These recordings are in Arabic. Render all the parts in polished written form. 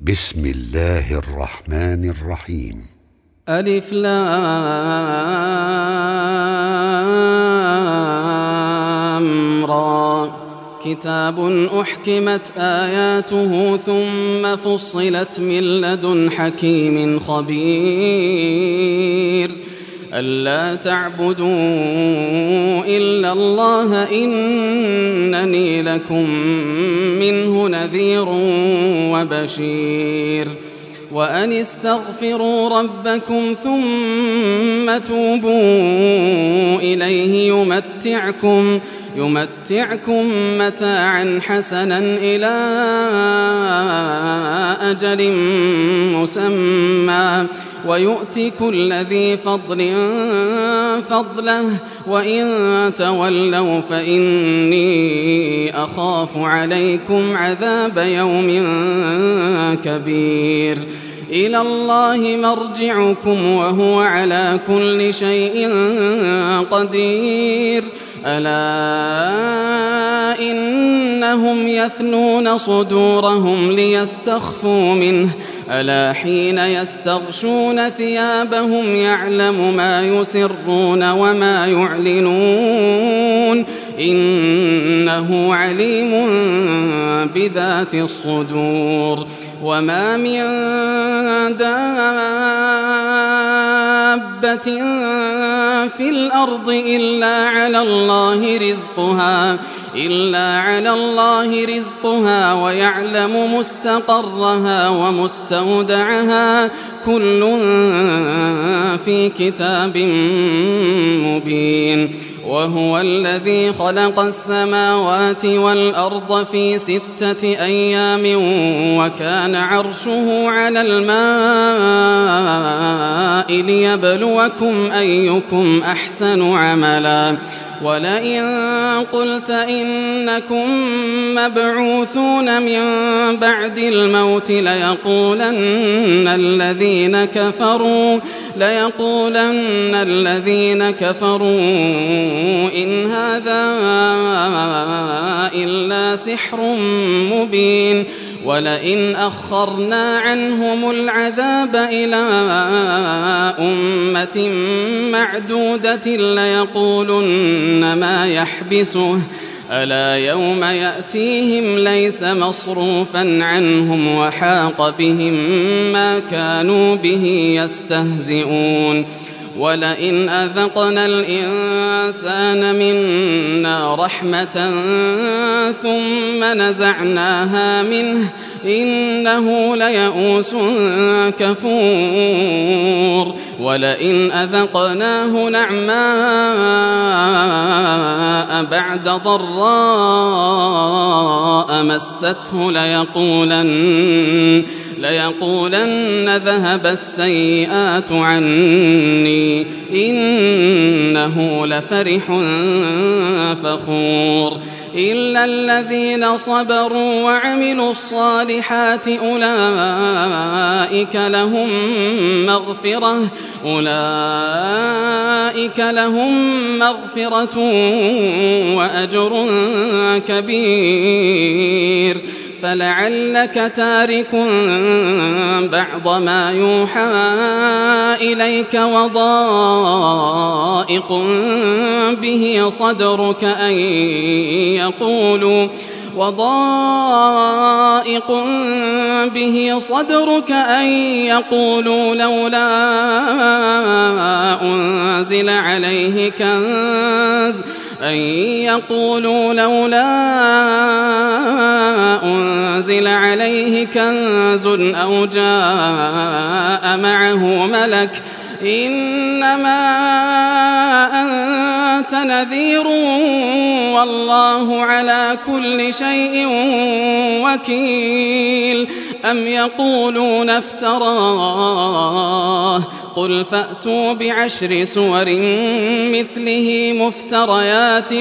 بسم الله الرحمن الرحيم. ألف لام را. كتاب أحكمت آياته ثم فصلت من لدن حكيم خبير ألا تعبدوا إلا الله إنني لكم منه نذير وبشير وأن استغفروا ربكم ثم توبوا إليه يمتعكم متاعا حسنا إلى أجل مسمى ويؤتي كل ذي فضل فضله وإن تولوا فإني أخاف عليكم عذاب يوم كبير إلى الله مرجعكم وهو على كل شيء قدير ألا إنهم يثنون صدورهم ليستخفوا منه ألا حين يستغشون ثيابهم يعلم ما يسرون وما يعلنون إنه عليم بذات الصدور وما من دابة في الأرض إلا على الله رزقها ويعلم مستقرها ومستودعها كل في كتاب مبين وهو الذي خلق السماوات والأرض في 6 أيام وكان عرشه على الماء ليبلوكم أيكم أحسن عملا ولئن قلت إنكم مبعوثون من بعد الموت ليقولن الذين كفروا إن هذا إلا سحر مبين ولئن أخرنا عنهم العذاب إلى أمة معدودة ليقولن ما يحبسه ألا يوم يأتيهم ليس مصروفا عنهم وحاق بهم ما كانوا به يستهزئون ولئن أذقنا الإنسان منا رحمة ثم نزعناها منه إنه ليئوس كفور ولئن أذقناه نعماء بعد ضراء مسته ليقولن ذهب السيئات عني إنه لفرح فخور إلا الذين صبروا وعملوا الصالحات أولئك لهم مغفرة وأجر كبير فلعلك تارك بعض ما يوحى إليك وضائق به صدرك أن يقولوا لولا أنزل عليه كنز أو جاء معه ملك إنما أنت نذير والله على كل شيء وكيل أم يقولون افتراه قل فأتوا ب10 سور مثله مفتريات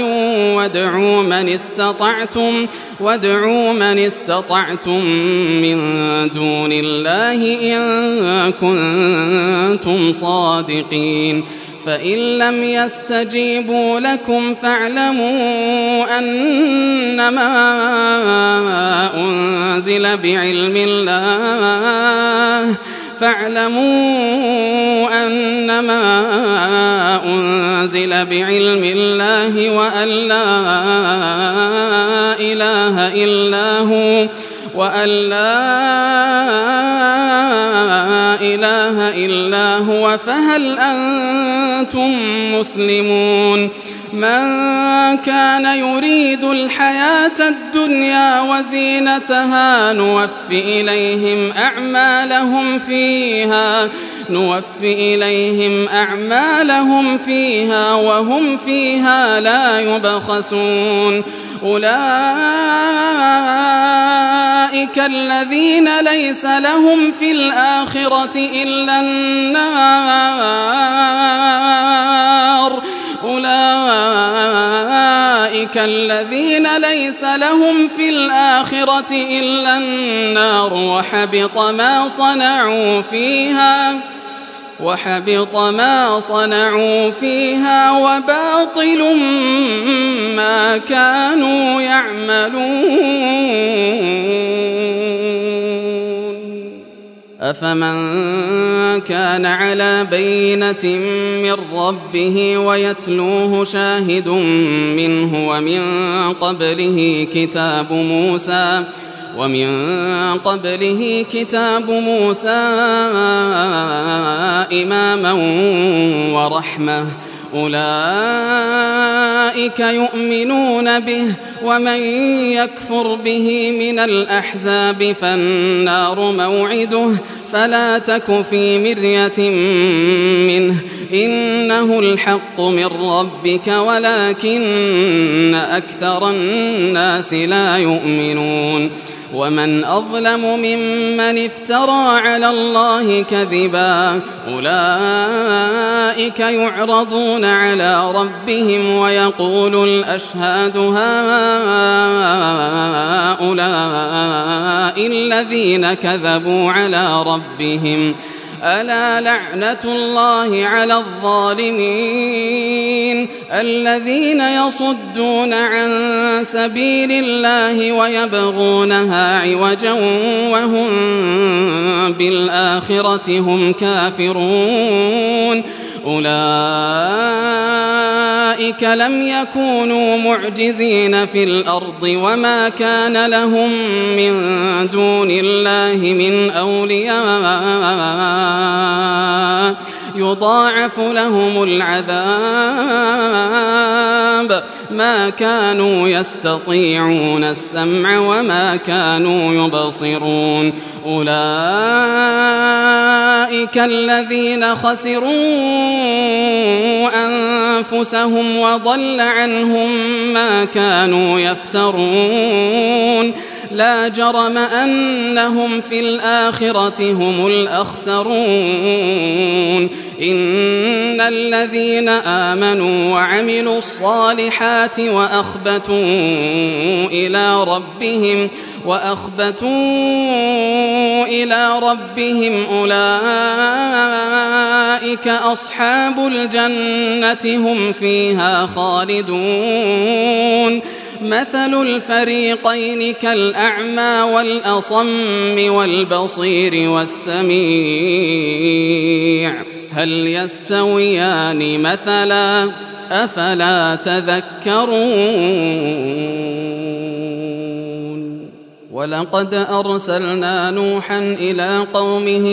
وادعوا من استطعتم من دون الله إن كنتم صادقين فإن لم يستجيبوا لكم فاعلموا أنما أنزل بعلم الله وأن لا إله إلا هو فهل أنتم مسلمون من كان يريد الحياة الدنيا وزينتها نوفي إليهم أعمالهم فيها وهم فيها لا يبخسون أولئك الذين ليس لهم في الآخرة إلا النار وحبط ما صنعوا فيها وباطل ما كانوا يعملون أفمن كان على بينة من ربه ويتلوه شاهد منه ومن قبله كتاب موسى إماما ورحمة أولئك يؤمنون به ومن يكفر به من الأحزاب فالنار موعده فلا تك في مرية منه إنه الحق من ربك ولكن أكثر الناس لا يؤمنون ومن أظلم ممن افترى على الله كذبا أولئك يعرضون على ربهم ويقول الأشهاد هؤلاء الذين كذبوا على ربهم ألا لعنة الله على الظالمين الذين يصدون عن سبيل الله ويبغونها عوجا وهم بالآخرة هم كافرون أولئك لم يكونوا معجزين في الأرض وما كان لهم من دون الله من أولياء يضاعف لهم العذاب ما كانوا يستطيعون السمع وما كانوا يبصرون أولئك الذين خسروا أنفسهم وضل عنهم ما كانوا يفترون لا جرم أنهم في الآخرة هم الأخسرون إن الذين آمنوا وعملوا الصالحات وأخبتوا إلى ربهم أولئك أصحاب الجنة هم فيها خالدون مثل الفريقين كالأعمى والأصم والبصير والسميع هل يستويان مثلا أفلا تذكرون ولقد أرسلنا نوحا إلى قومه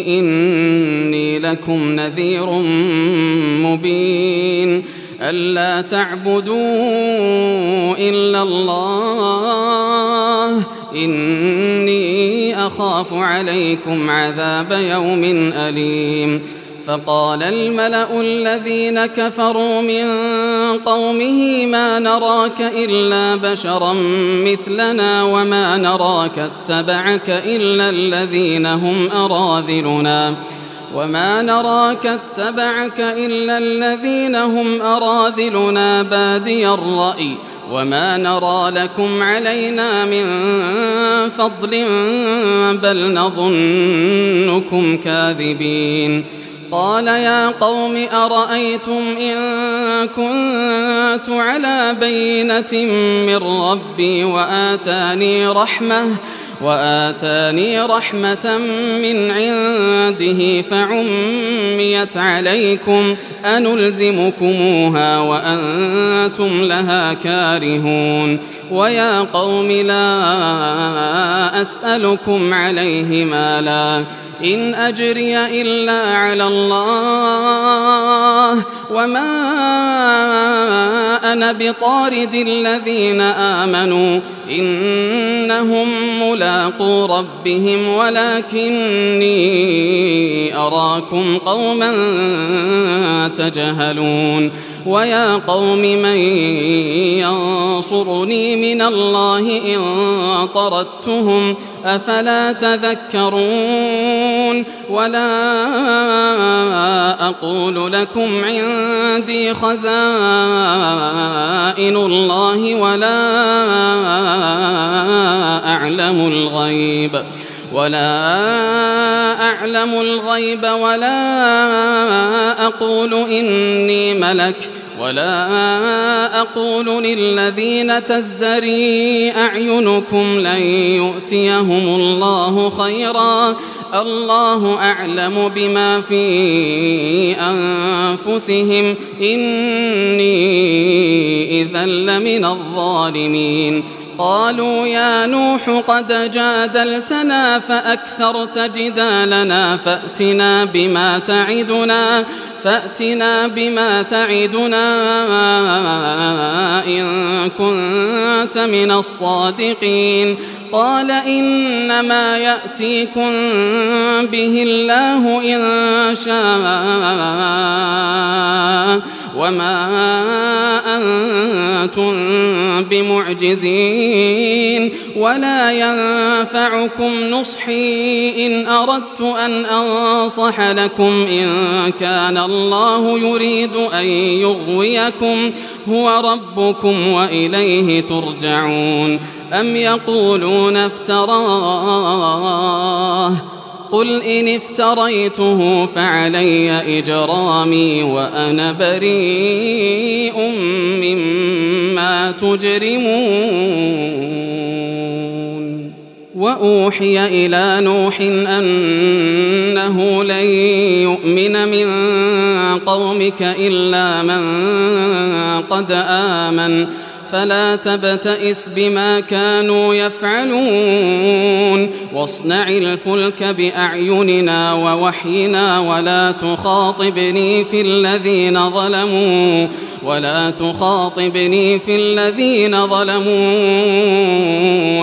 إني لكم نذير مبين ألا تعبدوا إلا الله إني أخاف عليكم عذاب يوم أليم فقال الملأ الذين كفروا من قومه ما نراك إلا بشرا مثلنا وما نراك اتبعك إلا الذين هم أراذلنا بادي الرأي وما نرى لكم علينا من فضل بل نظنكم كاذبين قال يا قوم أرأيتم إن كنت على بينة من ربي وآتاني رحمة من عنده فعميت عليكم أنلزمكموها وأنتم لها كارهون ويا قوم لا أسألكم عليه مالا إن أجري إلا على الله وما أنا بطارد الذين آمنوا إنهم ملاقو ربهم ولكني أراكم قوما تجهلون ويا قوم من ينصرني من الله إن طردتهم أفلا تذكرون ولا أقول لكم عندي خزائن الله ولا أعلم الغيب ولا أقول إني ملك ولا أقول للذين تزدري أعينكم لن يؤتيهم الله خيرا الله أعلم بما في أنفسهم إني إذا لمن الظالمين قالوا يا نوح قد جادلتنا فأكثرت جدالنا فأتنا بما تعدنا إن كنت من الصادقين قال إنما يأتيكم به الله إن شاء وما أنتم بمعجزين ولا ينفعكم نصحي إن أردت أن أنصح لكم إن كان الله يريد أن يغويكم هو ربكم وإليه ترجعون أم يقولون افتراه قل إن افتريته فعلي إجرامي وأنا بريء مما تجرمون وأوحي إلى نوح أنه لن يؤمن من قومك إلا من قد آمن فلا تبتئس بما كانوا يفعلون واصنع الفلك بأعيننا ووحينا ولا تخاطبني في الذين ظلموا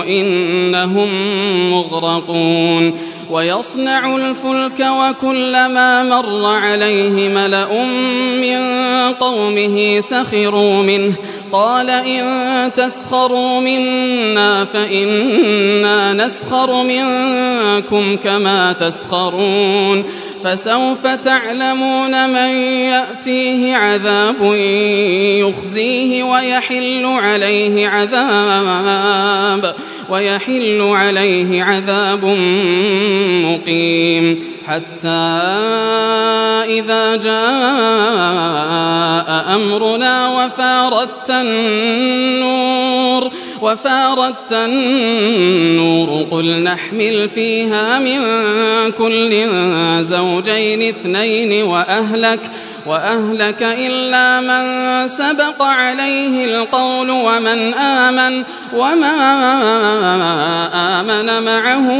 إنهم مغرقون ويصنع الفلك وكلما مر عليه ملأ من قومه سخروا منه قال إن تسخروا منا فإنا نسخر منكم كما تسخرون فسوف تعلمون من يأتيه عذاب يخزيه ويحل عليه عذاب مقيم حتى إذا جاء أمرنا وفارت النور قل نحمل فيها من كل زوجين اثنين وأهلك إلا من سبق عليه القول ومن آمن وما آمن معه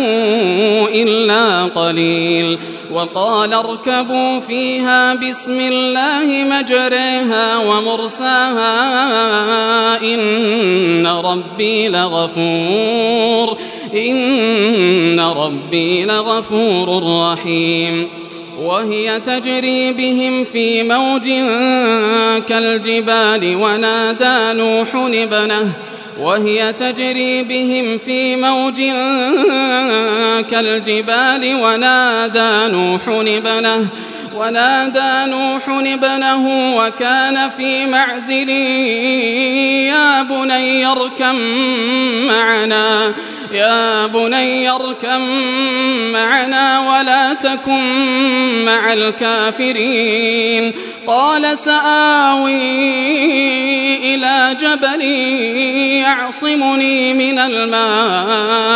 إلا قليل وقال اركبوا فيها بسم الله مجريها ومرساها إن ربي لغفور رحيم وهي تجري بهم في موج كالجبال ونادى نوح ابنه وكان في معزل يا بني اركب معنا ولا تكن مع الكافرين. قال سآوي إلى جبل يعصمني من الماء.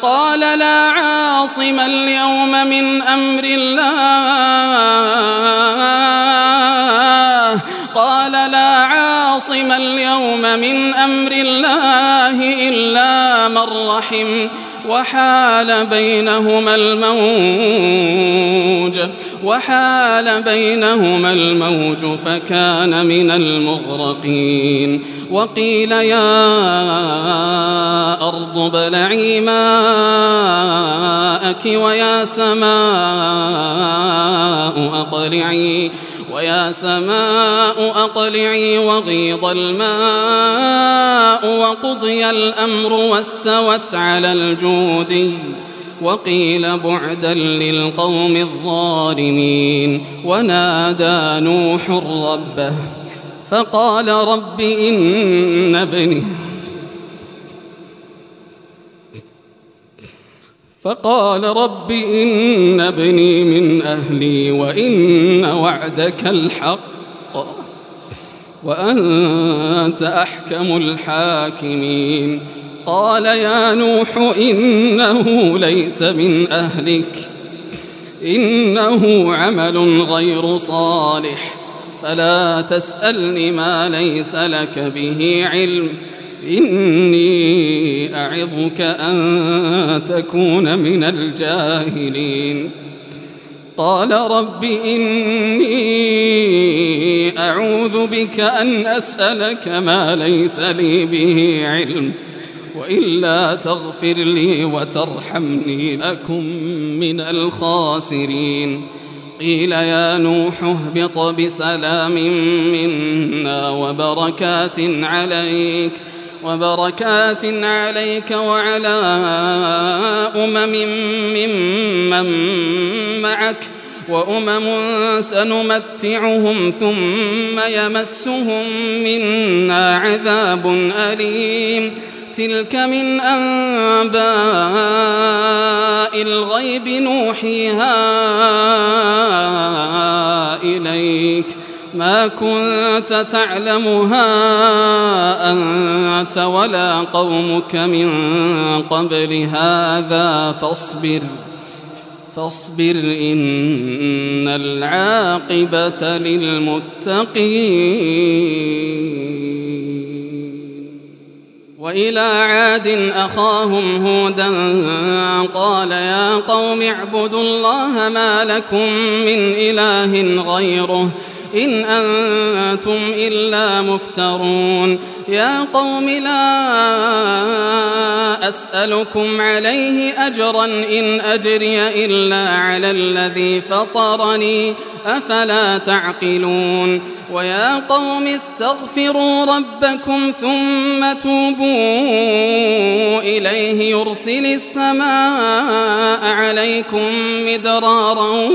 قال لا عاصم اليوم من أمر الله. قال لا عاصم اليوم من أمر الله إلا من رحم. وحال بينهما الموج فكان من المغرقين. وقيل يا أرض ابلعي ماءك ويا سماء أقلعي وغيض الماء وقضي الأمر واستوت على الجودي. وقيل بعدا للقوم الظالمين. ونادى نوح ربه فقال رب إن ابني من أهلي وإن وعدك الحق وأنت أحكم الحاكمين. قال يا نوح إنه ليس من أهلك إنه عمل غير صالح فلا تسألني ما ليس لك به علم إني أعظك أن تكون من الجاهلين. قال رب إني أعوذ بك أن أسألك ما ليس لي به علم وإلا تغفر لي وترحمني أكن من الخاسرين. قيل يا نوح اهبط بسلام منا وبركات عليك وعلى ممن معك وأمم سنمتعهم ثم يمسهم منا عذاب أليم. تلك من أنباء الغيب نوحيها إليك ما كنت تعلمها أنت ولا قومك من قبل هذا فاصبر إن العاقبة للمتقين. وإلى عاد أخاهم هودا قال يا قوم اعبدوا الله ما لكم من إله غيره إن أنتم إلا مفترون. يا قوم لا أسألكم عليه أجرا إن أجري إلا على الذي فطرني أفلا تعقلون. ويا قوم استغفروا ربكم ثم توبوا إليه يرسل السماء عليكم مدرارا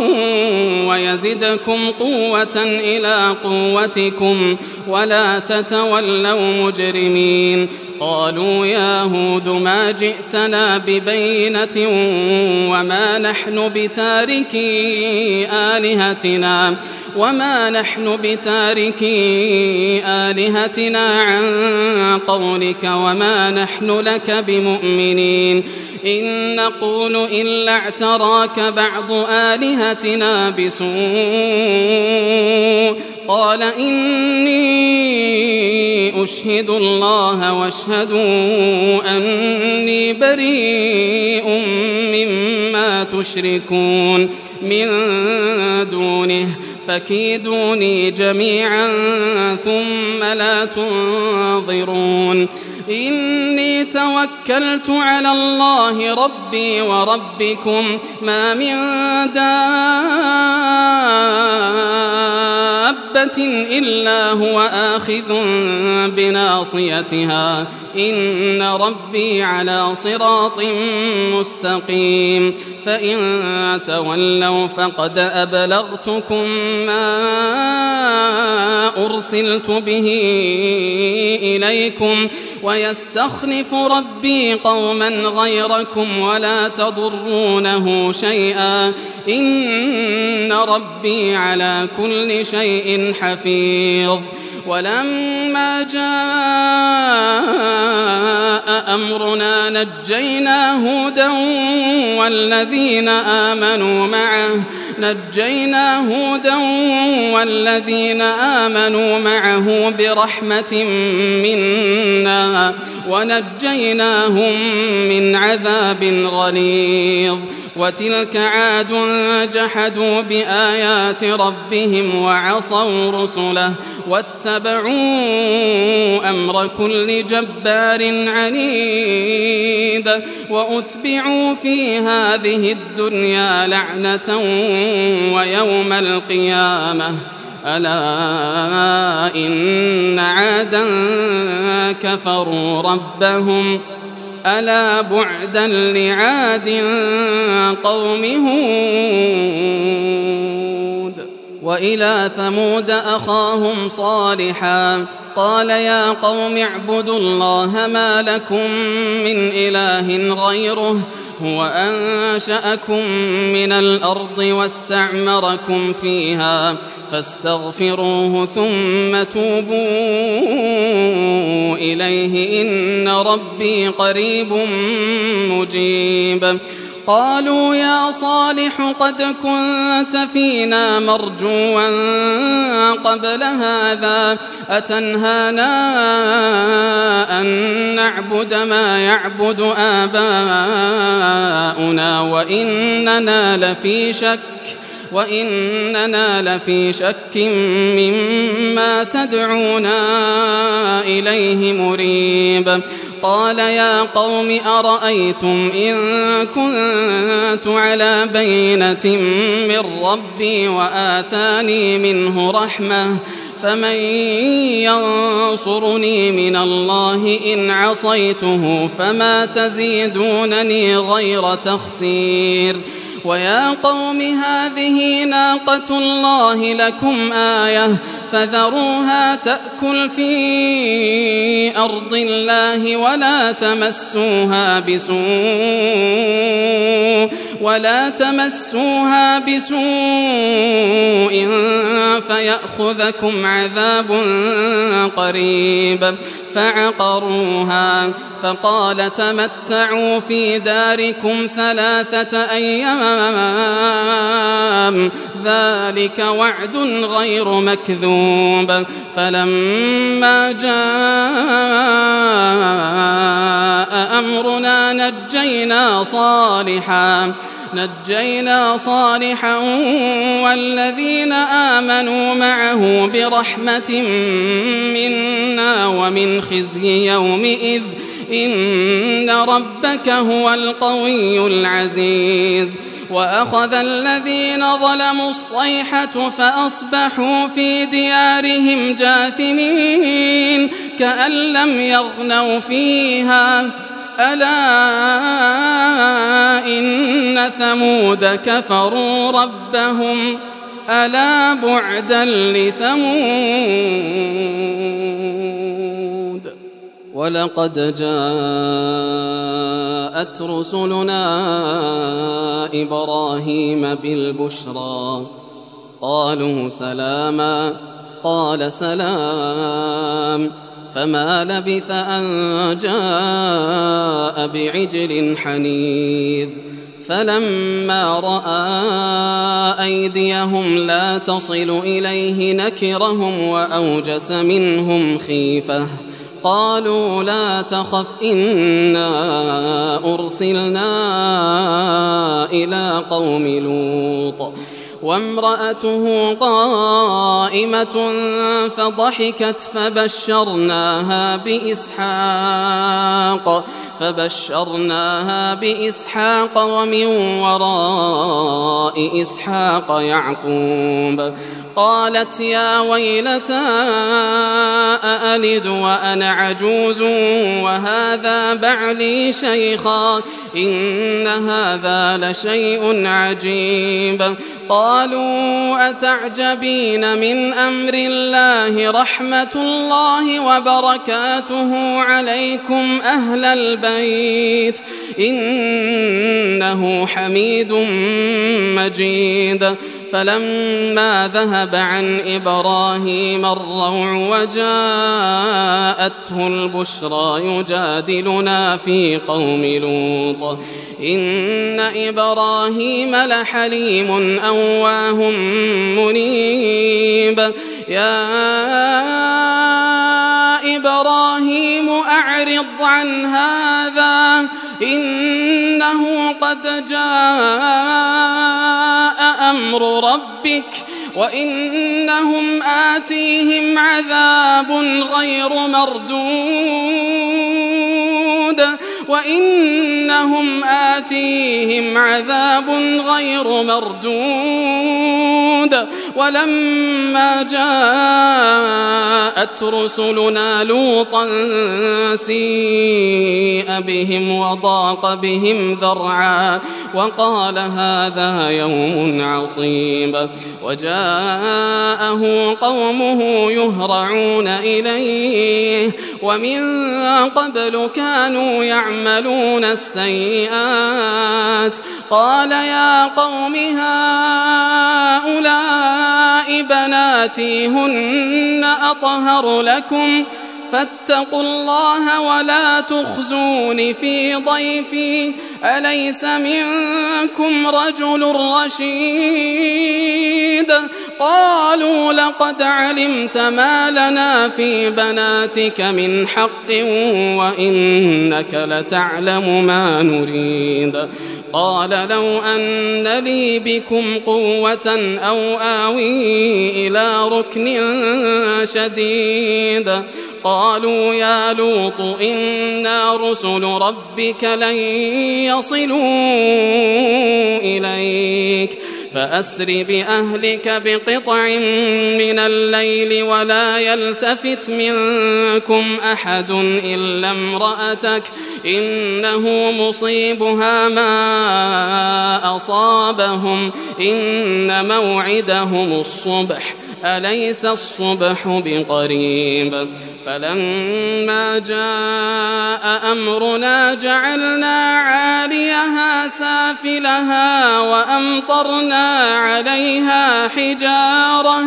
ويزدكم قوة إلى قوتكم ولا تتولوا مجرمين. قالوا يا هود ما جئتنا ببينة وما نحن بتاركي آلهتنا عن قولك وما نحن لك بمؤمنين. إن نقول إلا اعتراك بعض آلهتنا بسوء. قال إني أشهد الله واشهدوا أني بريء مما تشركون من دونه فكيدوني جميعا ثم لا تنظرون. إني توكلت على الله ربي وربكم ما من دابة إلا هو آخذ بناصيتها إن ربي على صراط مستقيم. فإن تولوا فقد أبلغتكم ما أرسلت به إليكم ويستخلف ربي قوما غيركم ولا تضرونه شيئا إن ربي على كل شيء حفيظ. ولما جاء أمرنا نجينا هودا والذين آمنوا معه برحمة منا ونجيناهم من عذاب غليظ. وتلك عاد جحدوا بآيات ربهم وعصوا رسله واتبعوا أمر كل جبار عنيد وأتبعوا في هذه الدنيا لعنة ويوم القيامة ألا إن عادا كفروا ربهم ألا بعدا لعاد قوم هود. وإلى ثمود أخاهم صالحا قال يا قوم اعبدوا الله ما لكم من إله غيره هو أنشأكم من الأرض واستعمركم فيها فاستغفروه ثم توبوا إليه إن ربي قريب مجيب. قالوا يا صالح قد كنت فينا مرجوا قبل هذا أتنهانا أن نعبد ما يعبد آباؤنا وإننا لفي شك مما تدعونا إليه مريب. قال يا قوم أرأيتم إن كنت على بينة من ربي وآتاني منه رحمة فمن ينصرني من الله إن عصيته فما تزيدونني غير تخسير. ويا قوم هذه ناقة الله لكم آية فذروها تأكل في أرض الله ولا تمسوها بسوء فيأخذكم عذاب قريب. فعقروها فقال تمتعوا في داركم 3 أيام ذلك وعد غير مكذوب. فلما جاء أمرنا نجينا صالحا والذين آمنوا معه برحمة منا ومن خزي يومئذ إن ربك هو القوي العزيز. وأخذ الذين ظلموا الصيحة فأصبحوا في ديارهم جاثمين كأن لم يغنوا فيها ألا إن ثمود كفروا ربهم ألا بعدا لثمود. ولقد جاءت رسلنا إبراهيم بالبشرى قالوا سلاما قال سلام فما لبث أن جاء بعجل حنيذ. فلما رأى أيديهم لا تصل إليه نكرهم وأوجس منهم خيفة قالوا لا تخف إنا أرسلنا إلى قوم لوط وامرأته قائمة فضحكت فبشرناها بإسحاق فبشرناها بإسحاق ومن وراء إسحاق يعقوب. قالت يا ويلتى أألد وأنا عجوز وهذا بعلي شيخا إن هذا لشيء عجيب. قالوا أتعجبين من أمر الله رحمة الله وبركاته عليكم أهل البيت إنه حميد مجيد. فلما ذهب عن إبراهيم الروع وجاءته البشرى يجادلنا في قوم لوط إن إبراهيم لحليم أواه منيب. يا إبراهيم أعرض عن هذا إنه قد جاء أمر ربك وإنهم آتيهم عذاب غير مردود ولما جاءت رسلنا لوطا سيء بهم وضاق بهم ذرعا وقال هذا يوم عصيب. وجاءه قومه يهرعون إليه ومن قبل كانوا يعملون السيئات. قال يا قوم هؤلاء بناتي هن أطهر لكم فاتقوا الله ولا تخزون في ضيفي أليس منكم رجل رشيد. قالوا لقد علمت ما لنا في بناتك من حق وإنك لتعلم ما نريد. قال لو أن لي بكم قوة أو آوي إلى ركن شديد. قالوا يا لوط إنا رسل ربك لن يصلوا إليك فأسر بأهلك بقطع من الليل ولا يلتفت منكم أحد إلا امرأتك إنه مصيبها ما أصابهم إن موعدهم الصبح أليس الصبح بقريب. فلما جاء أمرنا جعلنا عاليها سافلها وأمطرنا عليها حجارة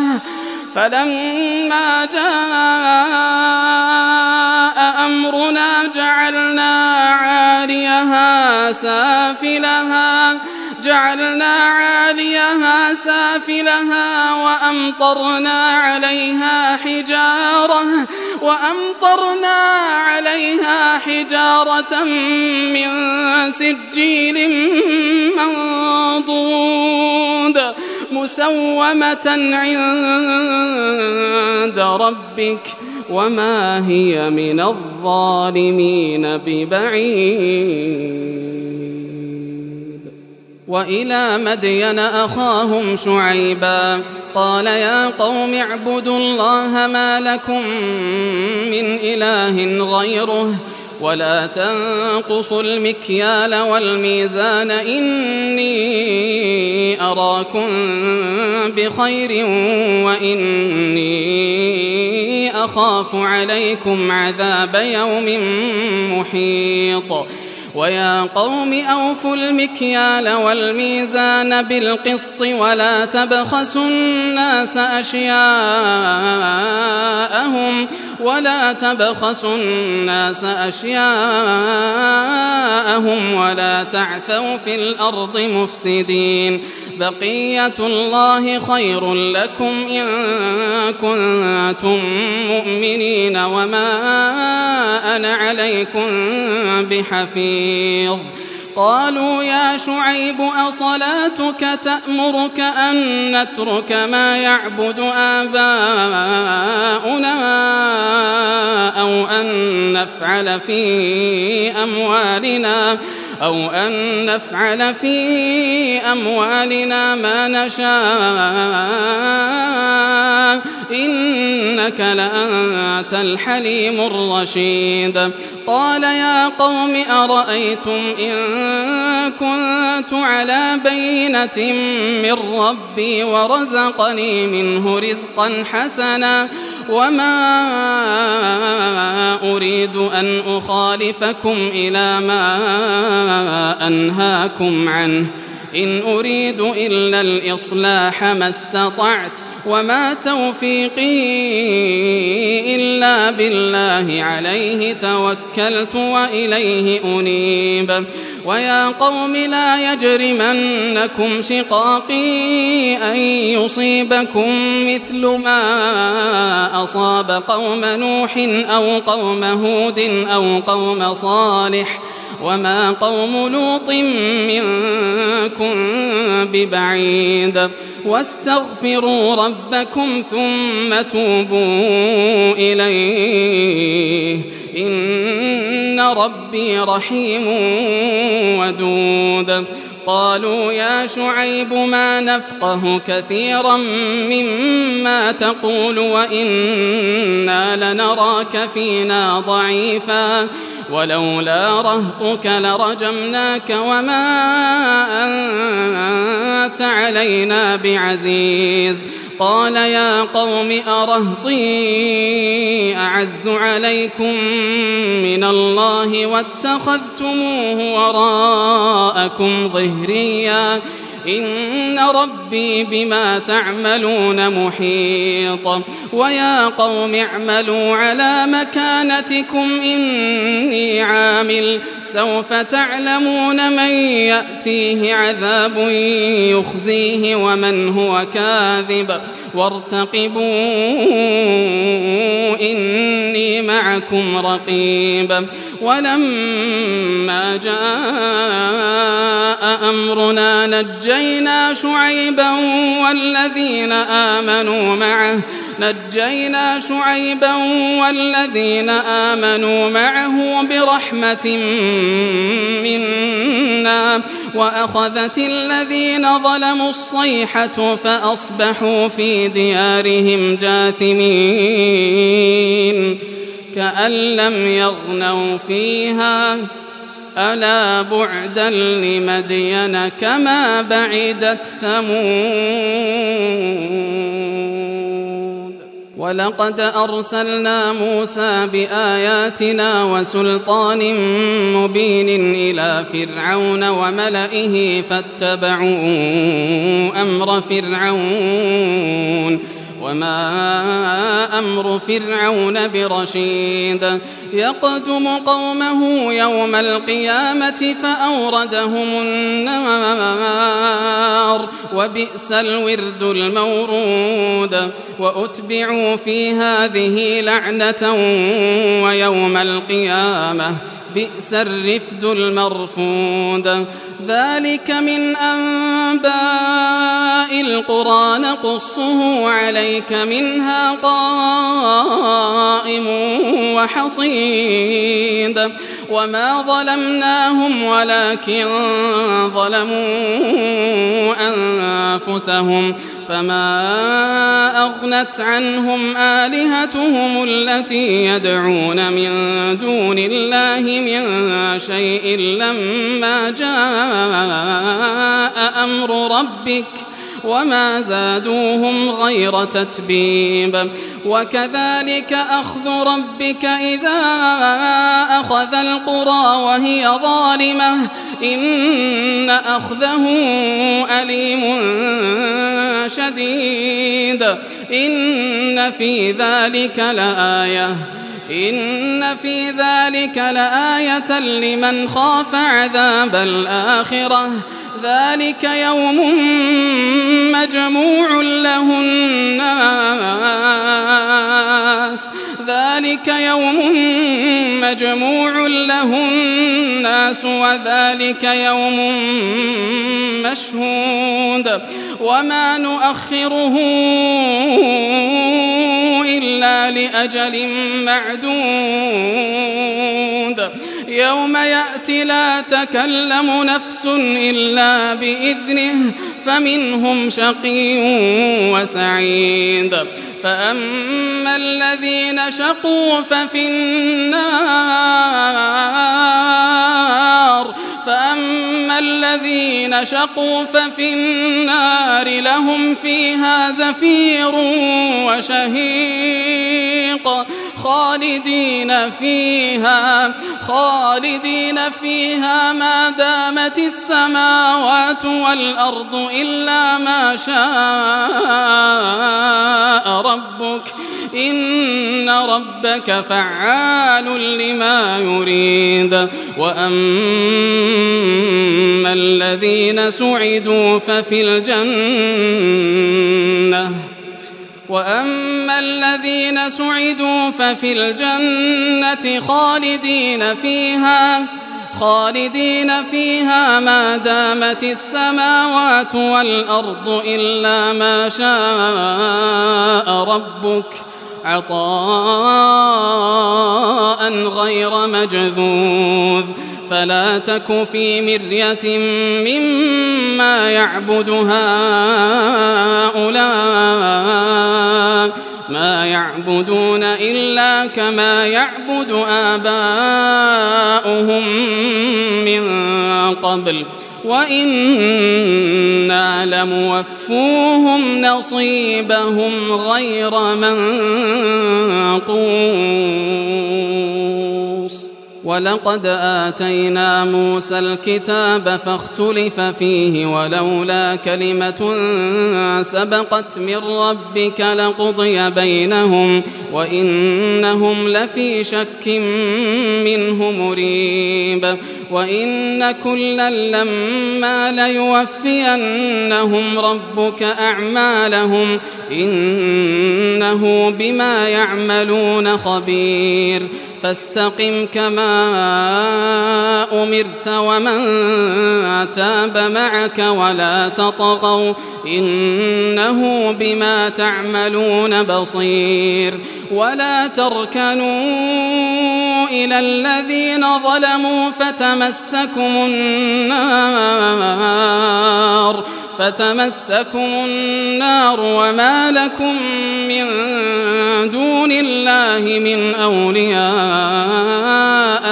جعلنا عاليها سافلها وأمطرنا عليها حجارة من سجيل منضود مسومة عند ربك وما هي من الظالمين ببعيد. وإلى مدين أخاهم شعيبا قال يا قوم اعبدوا الله ما لكم من إله غيره ولا تنقصوا المكيال والميزان إني أراكم بخير وإني أخاف عليكم عذاب يوم محيط. ويا قوم أوفوا المكيال والميزان بالقسط ولا تبخسوا الناس أشياءهم ولا تعثوا في الأرض مفسدين. بقية الله خير لكم إن كنتم مؤمنين وما أنا عليكم بحفيظ. قالوا يا شعيب أصلاتك تأمرك أن نترك ما يعبد آباؤنا أو أن نفعل في أموالنا ما نشاء إنك لأنت الحليم الرشيد قال يا قوم أرأيتم إن كنت على بينة من ربي ورزقني منه رزقا حسنا وما أريد أن أخالفكم إلى ما أنهاكم عنه إن أريد إلا الإصلاح ما استطعت وما توفيقي إلا بالله عليه توكلت وإليه أنيب ويا قوم لا يجرمنكم شقاقي أن يصيبكم مثل ما أصاب قوم نوح أو قوم هود أو قوم صالح وما قوم لوط منكم ببعيد واستغفروا ربكم ثم توبوا إليه إن ربي رحيم ودود قالوا يا شعيب ما نفقه كثيرا مما تقول وإنا لنراك فينا ضعيفا ولولا رهطك لرجمناك وما أنت علينا بعزيز قال يا قوم أرهطي أعز عليكم من الله واتخذتموه وراءكم ظهريا إن ربي بما تعملون محيط ويا قوم اعملوا على مكانتكم إني عامل سوف تعلمون من يأتيه عذاب يخزيه ومن هو كاذب وارتقبوا إني معكم رقيب ولما جاء أمرنا نجينا شعيبا والذين آمنوا معه برحمة منا وأخذت الذين ظلموا الصيحة فأصبحوا في ديارهم جاثمين كأن لم يغنوا فيها ألا بعدا لمدين كما بعدت ثمود ولقد أرسلنا موسى بآياتنا وسلطان مبين إلى فرعون وملئه فاتبعوا أمر فرعون وما أمر فرعون برشيد يقدم قومه يوم القيامة فأوردهم النار وبئس الورد المورود وأتبعوا في هذه لعنة ويوم القيامة بئس الرفد المرفود ذلك من أنباء القرى نقصه عليك منها قائم وحصيد وما ظلمناهم ولكن ظلموا أنفسهم فما أغنت عنهم آلهتهم التي يدعون من دون الله من شيء لما جاء أمر ربك وما زادوهم غير تتبيب وكذلك أخذ ربك إذا أخذ القرى وهي ظالمة إن أخذه أليم شديد إن في ذلك لآية لمن خاف عذاب الآخرة ذلك يوم مجموع له الناس وذلك يوم مجموع له الناس وذلك يوم مشهود وما نؤخره إلا لأجل معدود يوم يأتي لا تكلم نفس إلا بإذنه فمنهم شقي وسعيد فأما الذين شقوا ففي النار لهم فيها زفير وشهيق خالدين فيها ما دامت السماوات والأرض إلا ما شاء ربك إن ربك فعال لما يريد وأما الذين سعدوا ففي الجنة خالدين فيها ما دامت السماوات والأرض إلا ما شاء ربك عطاء غير مجذوذ فلا تك في مرية مما يعبد هؤلاء ما يعبدون إلا كما يعبد آباؤهم من قبل وإنا لموفوهم نصيبهم غير منقوص ولقد آتينا موسى الكتاب فاختلف فيه ولولا كلمة سبقت من ربك لقضي بينهم وإنهم لفي شك منه مريب وإن كلا لما ليوفينهم ربك أعمالهم إنه بما يعملون خبير فاستقم كما أمرت ومن تاب معك ولا تطغوا إنه بما تعملون بصير ولا تركنوا إلى الذين ظلموا فتمسكم النار وما لكم من دون الله من أولياء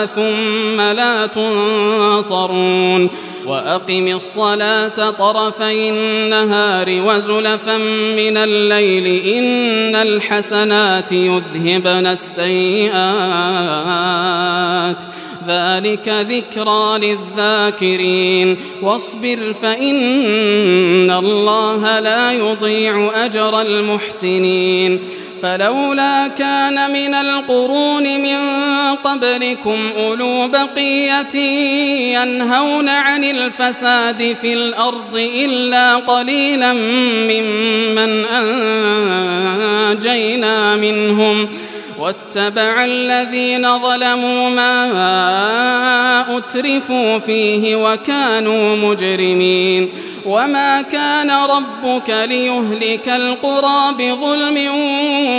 ثم لا تنصرون وأقم الصلاة طرفي النهار وزلفا من الليل إن الحسنات يذهبن السيئات ذلك ذكرى للذاكرين واصبر فإن الله لا يضيع أجر المحسنين فلولا كان من القرون من قبلكم أولو بقية ينهون عن الفساد في الأرض إلا قليلا ممن أنجينا منهم واتبع الذين ظلموا ما أترفوا فيه وكانوا مجرمين وما كان ربك ليهلك القرى بظلم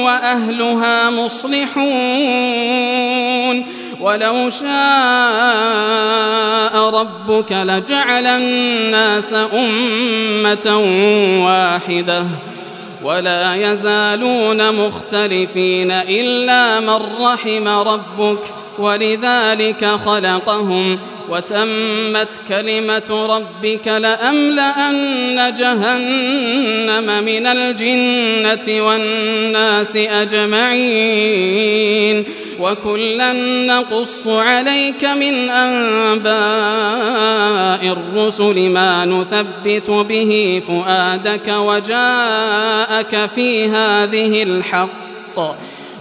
وأهلها مصلحون ولو شاء ربك لجعل الناس أمة واحدة ولا يزالون مختلفين إلا من رحم ربك ولذلك خلقهم وتمت كلمة ربك لأملأن جهنم من الجنة والناس أجمعين وكلا نقص عليك من أنباء الرسل ما نثبت به فؤادك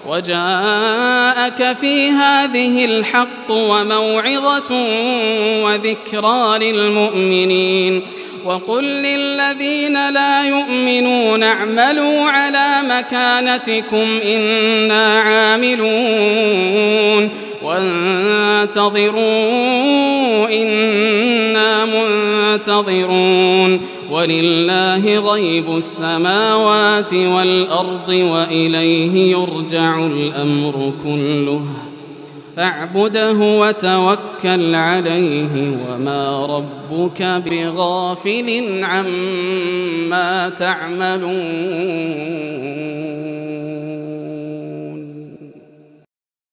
وجاءك في هذه الحق وموعظة وذكرى للمؤمنين وقل للذين لا يؤمنون اعملوا على مكانتكم إنا عاملون وانتظروا إنا منتظرون ولله غيب السماوات والأرض وإليه يرجع الأمر كله فاعبده وتوكل عليه وما ربك بغافل عما تعملون.